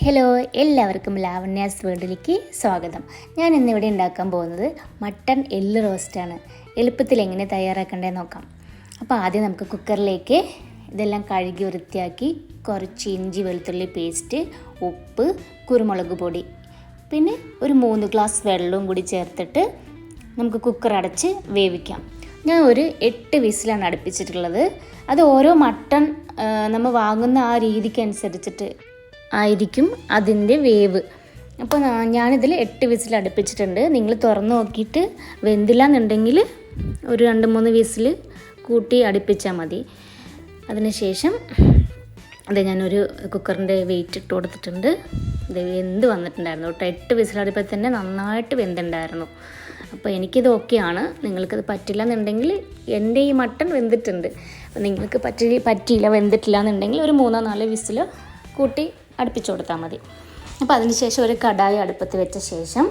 Hello, എല്ലാവർക്കും ലാവണ്യാസ് വേൾഡിലേക്ക് സ്വാഗതം. ഞാൻ ഇന്നിവിടെ ഉണ്ടാക്കാൻ പോകുന്നത് മട്ടൺ എല്ല് റോസ്റ്റാണ്. എളുപ്പത്തിൽ എങ്ങനെ തയ്യാറാക്കേണ്ടത് നോക്കാം. അപ്പോൾ ആദ്യം നമുക്ക് കുക്കറിലേക്ക് ഇതെല്ലാം കഴുകി വൃത്തിയാക്കി കുറച്ച് ഇഞ്ചി വെളുത്തുള്ളി പേസ്റ്റ്, ഉപ്പ്, കുരുമുളക് പൊടി, പിന്നെ ഒരു 3 ഗ്ലാസ് വെള്ളവും കൂടി ചേർത്തിട്ട് നമുക്ക് കുക്കർ അടച്ച് വേവിക്കാം. ഞാൻ ഒരു 8 വിസിലാണ് അടുപ്പിച്ചിട്ടുള്ളത്. അത് ഓരോ മട്ടൺ നമ്മൾ വാങ്ങുന്ന ആ രീതിക്ക് അനുസരിച്ചിട്ട് ആയിരിക്കും അതിൻ്റെ വേവ്. അപ്പോൾ ഞാനിതിൽ 8 വിസിൽ അടുപ്പിച്ചിട്ടുണ്ട്. നിങ്ങൾ തുറന്ന് നോക്കിയിട്ട് വെന്തില്ല എന്നുണ്ടെങ്കിൽ ഒരു 2-3 വിസിൽ കൂട്ടി അടുപ്പിച്ചാൽ മതി. അതിനുശേഷം ഞാനൊരു കുക്കറിൻ്റെ വെയിറ്റ് ഇട്ട് കൊടുത്തിട്ടുണ്ട്. ഇത് വെന്ത് വന്നിട്ടുണ്ടായിരുന്നു കേട്ടോ. 8 വിസിലടുപ്പോൾ തന്നെ നന്നായിട്ട് വെന്തുണ്ടായിരുന്നു. അപ്പോൾ എനിക്കിത് ഓക്കെയാണ്. നിങ്ങൾക്കത് പറ്റില്ല എന്നുണ്ടെങ്കിൽ എൻ്റെ ഈ മട്ടൺ വെന്തിട്ടുണ്ട്. അപ്പോൾ നിങ്ങൾക്ക് പറ്റിയില്ല വെന്തിട്ടില്ല എന്നുണ്ടെങ്കിൽ ഒരു 3-4 വിസിൽ കൂട്ടി അടുപ്പിച്ച് കൊടുത്താൽ മതി. അപ്പോൾ അതിന് ശേഷം ഒരു കടായി അടുപ്പത്ത് വെച്ച ശേഷം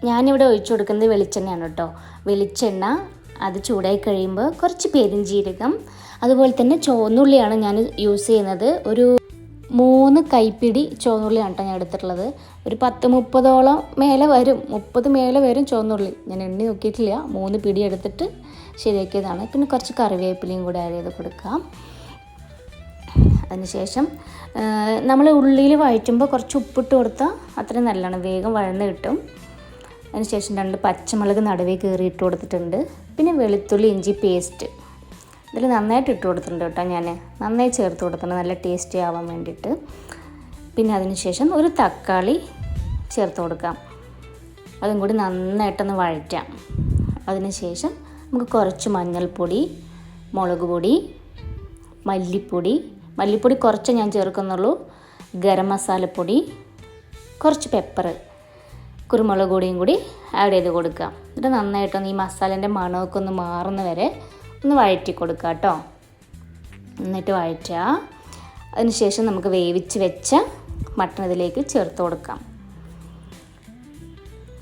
ഞാനിവിടെ ഒഴിച്ചു കൊടുക്കുന്നത് വെളിച്ചെണ്ണയാണ് കേട്ടോ. വെളിച്ചെണ്ണ അത് ചൂടായി കഴിയുമ്പോൾ കുറച്ച് പെരിഞ്ജീരകം, അതുപോലെ തന്നെ ചുവന്നുള്ളിയാണ് ഞാൻ യൂസ് ചെയ്യുന്നത്. ഒരു 3 കൈപ്പിടി ചുവന്നുള്ളിയാണ് കേട്ടോ ഞാൻ എടുത്തിട്ടുള്ളത്. ഒരു 10-30ഓളം മേലെ വരും, 30 മേലെ വരും ചുവന്നുള്ളി. ഞാൻ എണ്ണി നോക്കിയിട്ടില്ല, 3 പിടി എടുത്തിട്ട് ശരിയാക്കിയതാണ്. പിന്നെ കുറച്ച് കറിവേപ്പിലയും കൂടി ആഡ് ചെയ്ത് കൊടുക്കാം. അതിനുശേഷം നമ്മൾ ഉള്ളിയിൽ വഴറ്റുമ്പോൾ കുറച്ച് ഉപ്പിട്ട് കൊടുത്താൽ അത്രയും നല്ലതാണ്, വേഗം വഴന്ന് കിട്ടും. അതിനുശേഷം 2 പച്ചമുളക് നടുവേ കീറിയിട്ട് കൊടുത്തിട്ടുണ്ട്. പിന്നെ വെളുത്തുള്ളി ഇഞ്ചി പേസ്റ്റ് ഇതിൽ നന്നായിട്ട് ഇട്ട് കൊടുത്തിട്ടുണ്ട് കേട്ടോ. ഞാൻ നന്നായി ചേർത്ത് കൊടുത്തിട്ടുണ്ട് നല്ല ടേസ്റ്റി ആവാൻ വേണ്ടിയിട്ട്. പിന്നെ അതിനുശേഷം ഒരു തക്കാളി ചേർത്ത് കൊടുക്കാം. അതും കൂടി നന്നായിട്ടൊന്ന് വഴറ്റാം. അതിനുശേഷം നമുക്ക് കുറച്ച് മഞ്ഞൾപ്പൊടി, മുളക് പൊടി, മല്ലിപ്പൊടി കുറച്ച് ഞാൻ ചേർക്കുന്നുള്ളൂ, ഗരം മസാലപ്പൊടി, കുറച്ച് പെപ്പർ, കുരുമുളക് പൊടിയും കൂടി ആഡ് ചെയ്ത് കൊടുക്കുക. എന്നിട്ട് നന്നായിട്ടൊന്ന് ഈ മസാലേൻ്റെ മണമൊക്കെ ഒന്ന് മാറുന്ന വരെ ഒന്ന് വഴറ്റി കൊടുക്കുക കേട്ടോ. എന്നിട്ട് വഴറ്റുക. അതിനുശേഷം നമുക്ക് വേവിച്ച് വെച്ച മട്ടൺ ഇതിലേക്ക് ചേർത്ത് കൊടുക്കാം.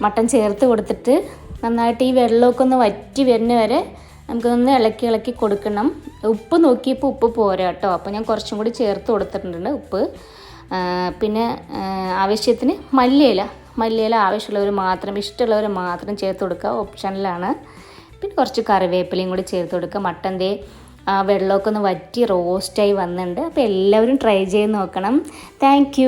മട്ടൺ ചേർത്ത് കൊടുത്തിട്ട് നന്നായിട്ട് ഈ വെള്ളമൊക്കെ ഒന്ന് വറ്റി വരുന്ന വരെ നമുക്കൊന്ന് ഇളക്കി കൊടുക്കണം. ഉപ്പ് നോക്കിയപ്പോൾ ഉപ്പ് പോരാ കേട്ടോ. അപ്പോൾ ഞാൻ കുറച്ചും കൂടി ചേർത്ത് കൊടുത്തിട്ടുണ്ട് ഉപ്പ്. പിന്നെ ആവശ്യത്തിന് മല്ലിയില ആവശ്യമുള്ളവർ മാത്രം, ഇഷ്ടമുള്ളവർ മാത്രം ചേർത്ത് കൊടുക്കുക, ഓപ്ഷനിലാണ്. പിന്നെ കുറച്ച് കറിവേപ്പിലയും കൂടി ചേർത്ത് കൊടുക്കുക. മട്ടൻ്റെ വെള്ളമൊക്കെ ഒന്ന് വറ്റി റോസ്റ്റായി വന്നിട്ടുണ്ട്. അപ്പോൾ എല്ലാവരും ട്രൈ ചെയ്ത് നോക്കണം. താങ്ക്